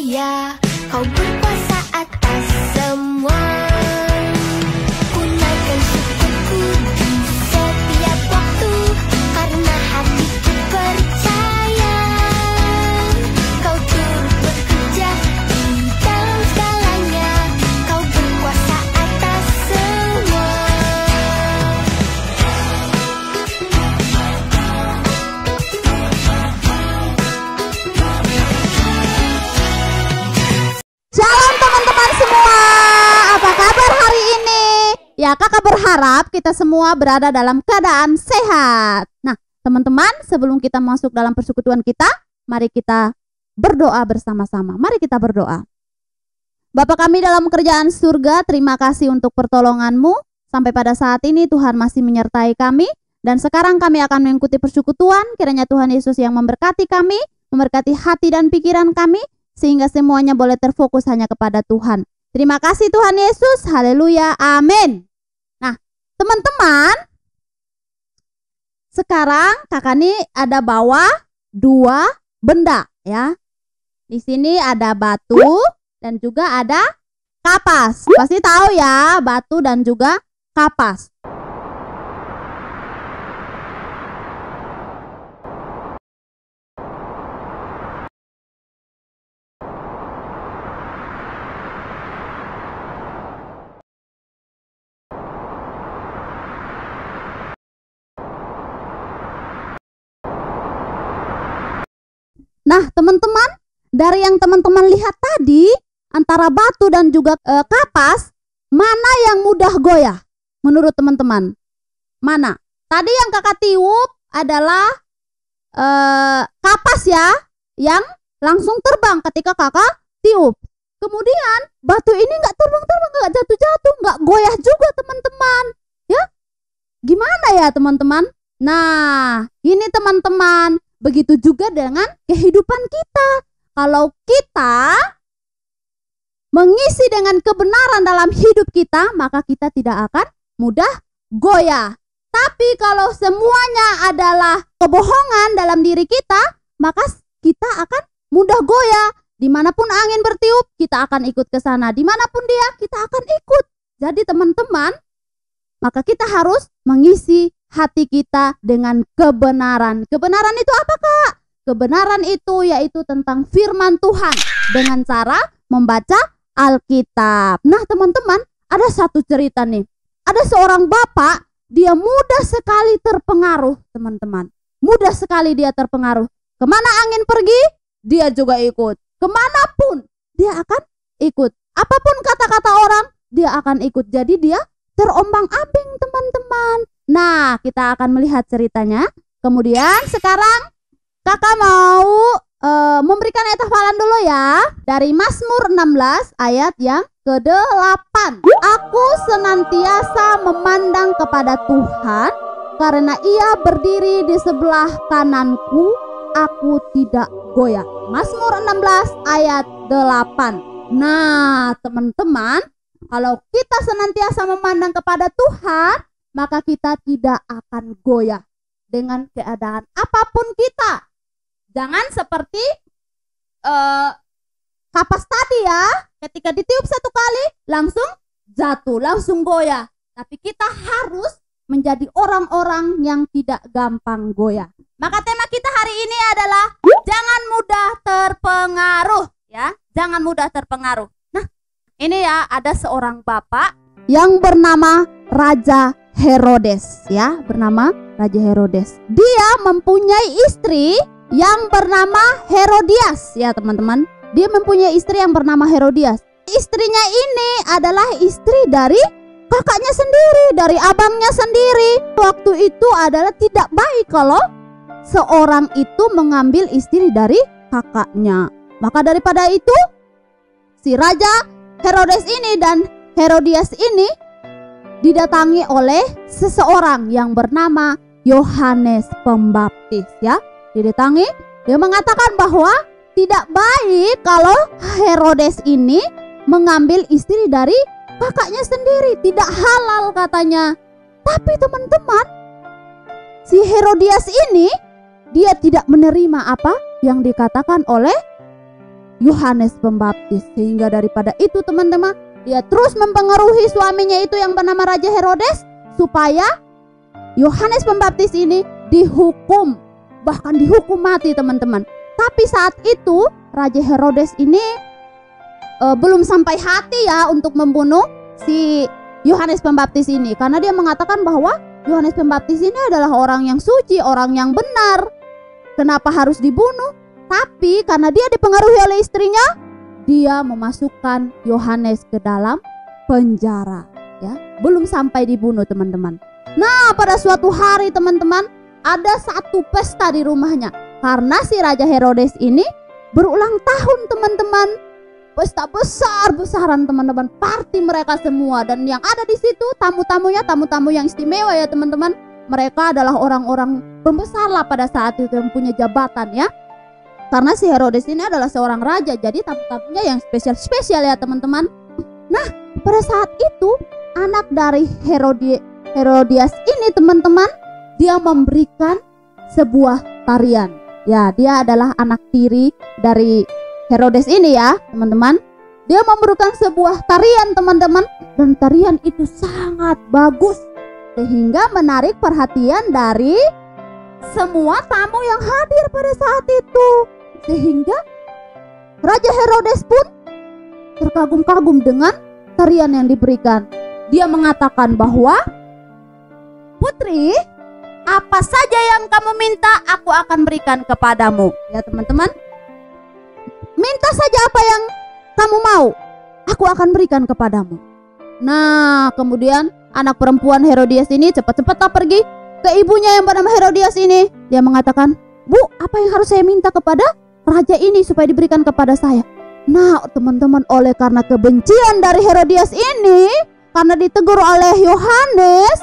dunia, kau berkuasa atas semua. Ku naikkan syukurku di setiap waktu, karena hatiku percaya kau turut bekerja di dalam segalanya. Kau berkuasa atas semua. Shalom teman-teman semua, apa kabar hari ini? Ya, kakak berharap kita semua berada dalam keadaan sehat. Nah teman-teman, sebelum kita masuk dalam persekutuan kita, mari kita berdoa bersama-sama. Mari kita berdoa. Bapa kami dalam kerajaan surga, terima kasih untuk pertolongan-Mu. Sampai pada saat ini Tuhan masih menyertai kami. Dan sekarang kami akan mengikuti persekutuan. Kiranya Tuhan Yesus yang memberkati kami, memberkati hati dan pikiran kami, sehingga semuanya boleh terfokus hanya kepada Tuhan. Terima kasih Tuhan Yesus. Haleluya. Amin. Nah, teman-teman, sekarang kakak nih ada bawa dua benda ya. Di sini ada batu dan juga ada kapas. Pasti tahu ya, batu dan juga kapas. Nah teman-teman, dari yang teman-teman lihat tadi, antara batu dan juga kapas, mana yang mudah goyah menurut teman-teman? Mana? Tadi yang kakak tiup adalah kapas ya, yang langsung terbang ketika kakak tiup. Kemudian batu ini nggak terbang-terbang, nggak jatuh-jatuh, nggak goyah juga teman-teman. Ya, gimana ya teman-teman? Nah, ini teman-teman. Begitu juga dengan kehidupan kita. Kalau kita mengisi dengan kebenaran dalam hidup kita, maka kita tidak akan mudah goyah. Tapi kalau semuanya adalah kebohongan dalam diri kita, maka kita akan mudah goyah. Dimanapun angin bertiup, kita akan ikut ke sana. Dimanapun dia, kita akan ikut. Jadi teman-teman, maka kita harus mengisi hati kita dengan kebenaran. Kebenaran itu apa, Kak? Kebenaran itu yaitu tentang firman Tuhan dengan cara membaca Alkitab. Nah teman-teman, ada satu cerita nih. Ada seorang bapak, dia mudah sekali terpengaruh teman-teman. Mudah sekali dia terpengaruh. Kemana angin pergi, dia juga ikut. Kemanapun, dia akan ikut. Apapun kata-kata orang, dia akan ikut. Jadi dia terombang-ambing teman-teman. Nah, kita akan melihat ceritanya. Kemudian sekarang kakak mau memberikan ayat hafalan dulu ya. Dari Mazmur 16 ayat yang ke-8. Aku senantiasa memandang kepada Tuhan, karena Ia berdiri di sebelah kananku, aku tidak goyah. Mazmur 16 ayat 8. Nah, teman-teman, kalau kita senantiasa memandang kepada Tuhan, maka kita tidak akan goyah dengan keadaan apapun kita. Jangan seperti kapas tadi ya, ketika ditiup satu kali langsung jatuh, langsung goyah. Tapi kita harus menjadi orang-orang yang tidak gampang goyah. Maka tema kita hari ini adalah jangan mudah terpengaruh ya, jangan mudah terpengaruh. Nah, ini ya, ada seorang bapak yang bernama Raja Herodes ya, bernama Raja Herodes. Dia mempunyai istri yang bernama Herodias ya teman-teman. Dia mempunyai istri yang bernama Herodias. Istrinya ini adalah istri dari kakaknya sendiri, dari abangnya sendiri. Waktu itu adalah tidak baik kalau seorang itu mengambil istri dari kakaknya. Maka daripada itu, si Raja Herodes ini dan Herodias ini didatangi oleh seseorang yang bernama Yohanes Pembaptis ya. Didatangi, dia mengatakan bahwa tidak baik kalau Herodes ini mengambil istri dari kakaknya sendiri, tidak halal katanya. Tapi teman-teman, si Herodias ini dia tidak menerima apa yang dikatakan oleh Yohanes Pembaptis. Sehingga daripada itu teman-teman, dia terus mempengaruhi suaminya itu yang bernama Raja Herodes supaya Yohanes Pembaptis ini dihukum, bahkan dihukum mati teman-teman. Tapi saat itu Raja Herodes ini belum sampai hati ya untuk membunuh si Yohanes Pembaptis ini, karena dia mengatakan bahwa Yohanes Pembaptis ini adalah orang yang suci, orang yang benar. Kenapa harus dibunuh? Tapi karena dia dipengaruhi oleh istrinya, dia memasukkan Yohanes ke dalam penjara ya. Belum sampai dibunuh teman-teman. Nah, pada suatu hari teman-teman, ada satu pesta di rumahnya. Karena si Raja Herodes ini berulang tahun teman-teman. Pesta besar-besaran teman-teman, party mereka semua. Dan yang ada di situ tamu-tamunya, tamu-tamu yang istimewa ya teman-teman. Mereka adalah orang-orang pembesar lah pada saat itu yang punya jabatan ya. Karena si Herodes ini adalah seorang raja, jadi tamu-tamunya yang spesial-spesial ya teman-teman. Nah, pada saat itu anak dari Herodias ini teman-teman, dia memberikan sebuah tarian. Ya, dia adalah anak tiri dari Herodes ini ya teman-teman. Dia memberikan sebuah tarian teman-teman, dan tarian itu sangat bagus sehingga menarik perhatian dari semua tamu yang hadir pada saat itu. Sehingga Raja Herodes pun terkagum-kagum dengan tarian yang diberikan. Dia mengatakan bahwa, "Putri, apa saja yang kamu minta aku akan berikan kepadamu." Ya teman-teman, minta saja apa yang kamu mau, aku akan berikan kepadamu. Nah, kemudian anak perempuan Herodias ini cepat-cepatlah pergi ke ibunya yang bernama Herodias ini. Dia mengatakan, "Bu, apa yang harus saya minta kepada raja ini supaya diberikan kepada saya?" Nah teman-teman, oleh karena kebencian dari Herodias ini, karena ditegur oleh Yohanes,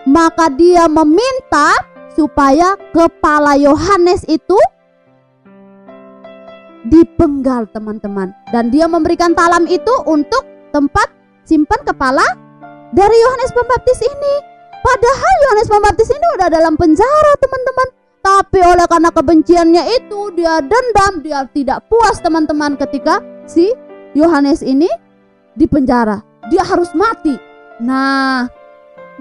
maka dia meminta supaya kepala Yohanes itu dipenggal teman-teman. Dan dia memberikan talam itu untuk tempat simpan kepala dari Yohanes Pembaptis ini. Padahal Yohanes Pembaptis ini udah dalam penjara teman-teman. Tapi oleh karena kebenciannya itu, dia dendam, dia tidak puas teman-teman ketika si Yohanes ini dipenjara. Dia harus mati. Nah,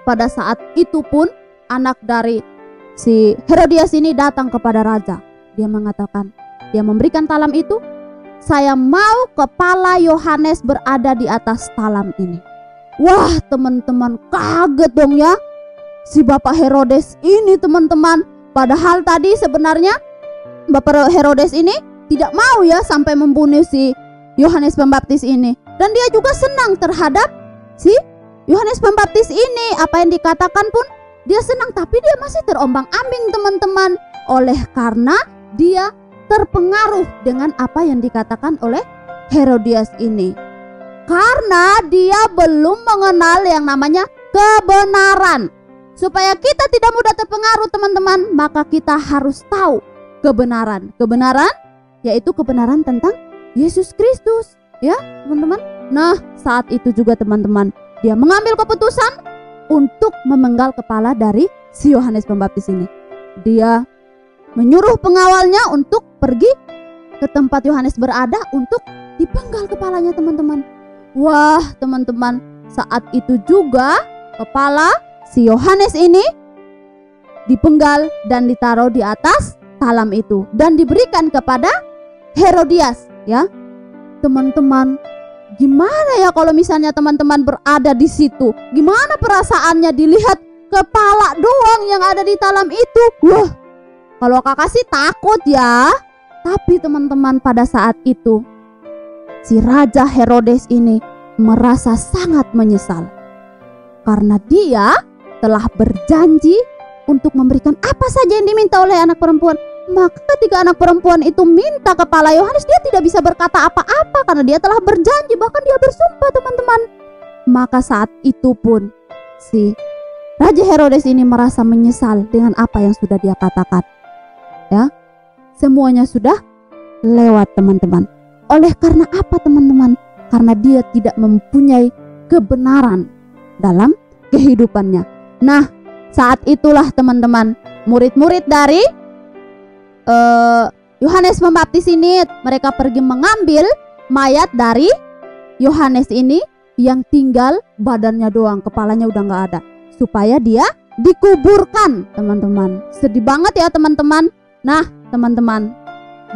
pada saat itu pun anak dari si Herodias ini datang kepada raja. Dia mengatakan, dia memberikan talam itu, "Saya mau kepala Yohanes berada di atas talam ini." Wah teman-teman, kaget dong ya si Bapak Herodes ini teman-teman. Padahal tadi sebenarnya Bapak Herodes ini tidak mau ya sampai membunuh si Yohanes Pembaptis ini. Dan dia juga senang terhadap si Yohanes Pembaptis ini. Apa yang dikatakan pun dia senang, tapi dia masih terombang-ambing teman-teman. Oleh karena dia terpengaruh dengan apa yang dikatakan oleh Herodias ini. Karena dia belum mengenal yang namanya kebenaran. Supaya kita tidak mudah terpengaruh teman-teman, maka kita harus tahu kebenaran. Kebenaran yaitu kebenaran tentang Yesus Kristus ya teman-teman. Nah saat itu juga teman-teman, dia mengambil keputusan untuk memenggal kepala dari si Yohanes Pembaptis ini. Dia menyuruh pengawalnya untuk pergi ke tempat Yohanes berada untuk dipenggal kepalanya teman-teman. Wah teman-teman, saat itu juga kepala si Yohanes ini dipenggal dan ditaruh di atas talam itu dan diberikan kepada Herodias ya. Teman-teman, gimana ya kalau misalnya teman-teman berada di situ? Gimana perasaannya dilihat kepala doang yang ada di talam itu? Wah, kalau kakak sih takut ya. Tapi teman-teman, pada saat itu si Raja Herodes ini merasa sangat menyesal karena dia telah berjanji untuk memberikan apa saja yang diminta oleh anak perempuan. Maka ketika anak perempuan itu minta kepala Yohanes, dia tidak bisa berkata apa-apa karena dia telah berjanji, bahkan dia bersumpah teman-teman. Maka saat itu pun si Raja Herodes ini merasa menyesal dengan apa yang sudah dia katakan. Ya, semuanya sudah lewat teman-teman. Oleh karena apa teman-teman? Karena dia tidak mempunyai kebenaran dalam kehidupannya. Nah, saat itulah teman-teman, murid-murid dari Yohanes Pembaptis ini mereka pergi mengambil mayat dari Yohanes ini yang tinggal badannya doang, kepalanya udah nggak ada, supaya dia dikuburkan, teman-teman. Sedih banget ya teman-teman. Nah teman-teman,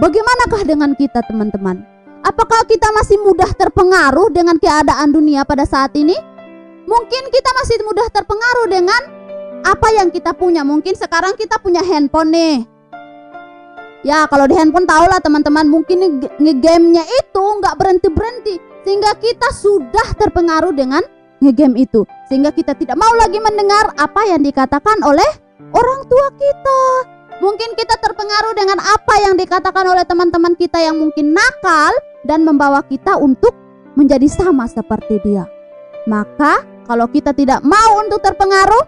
bagaimanakah dengan kita teman-teman? Apakah kita masih mudah terpengaruh dengan keadaan dunia pada saat ini? Mungkin kita masih mudah terpengaruh dengan apa yang kita punya. Mungkin sekarang kita punya handphone nih. Ya kalau di handphone tau lah teman-teman, mungkin nge-game-nya itu nggak berhenti-berhenti, sehingga kita sudah terpengaruh dengan nge-game itu, sehingga kita tidak mau lagi mendengar apa yang dikatakan oleh orang tua kita. Mungkin kita terpengaruh dengan apa yang dikatakan oleh teman-teman kita yang mungkin nakal dan membawa kita untuk menjadi sama seperti dia. Maka kalau kita tidak mau untuk terpengaruh,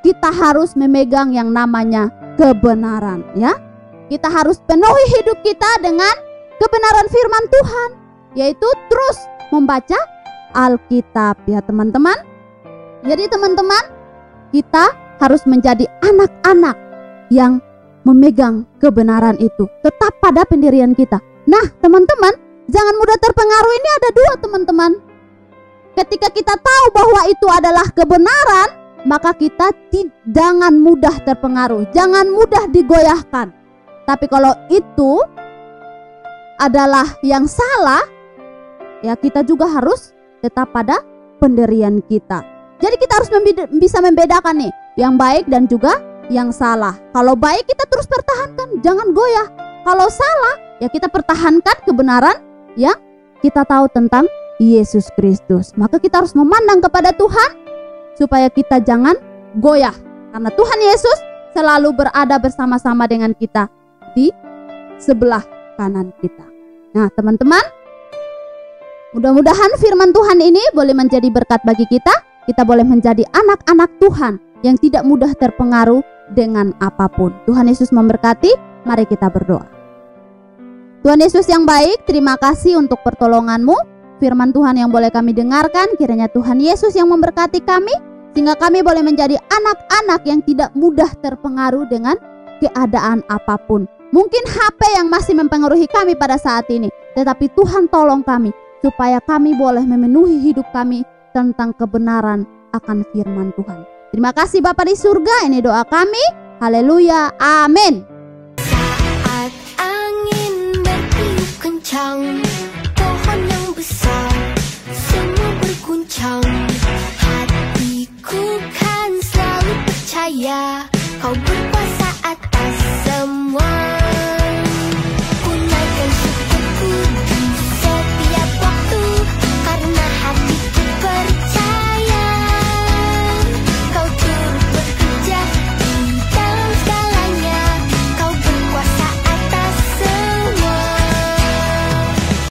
kita harus memegang yang namanya kebenaran, ya. Kita harus penuhi hidup kita dengan kebenaran firman Tuhan, yaitu terus membaca Alkitab, ya teman-teman. Jadi teman-teman, kita harus menjadi anak-anak yang memegang kebenaran itu, tetap pada pendirian kita. Nah teman-teman, jangan mudah terpengaruh. Ini ada dua teman-teman. Ketika kita tahu bahwa itu adalah kebenaran, maka kita jangan mudah terpengaruh, jangan mudah digoyahkan. Tapi kalau itu adalah yang salah, ya kita juga harus tetap pada pendirian kita. Jadi kita harus bisa membedakan nih, yang baik dan juga yang salah. Kalau baik kita terus pertahankan, jangan goyah. Kalau salah, ya kita pertahankan kebenaran yang kita tahu tentang Yesus Kristus. Maka kita harus memandang kepada Tuhan supaya kita jangan goyah, karena Tuhan Yesus selalu berada bersama-sama dengan kita di sebelah kanan kita. Nah teman-teman, mudah-mudahan firman Tuhan ini boleh menjadi berkat bagi kita. Kita boleh menjadi anak-anak Tuhan yang tidak mudah terpengaruh dengan apapun. Tuhan Yesus memberkati. Mari kita berdoa. Tuhan Yesus yang baik, terima kasih untuk pertolongan-Mu. Firman Tuhan yang boleh kami dengarkan, kiranya Tuhan Yesus yang memberkati kami, sehingga kami boleh menjadi anak-anak yang tidak mudah terpengaruh dengan keadaan apapun. Mungkin HP yang masih mempengaruhi kami pada saat ini, tetapi Tuhan tolong kami supaya kami boleh memenuhi hidup kami tentang kebenaran akan firman Tuhan. Terima kasih Bapa di surga, ini doa kami. Haleluya, amin. Saat angin bertiup kencang,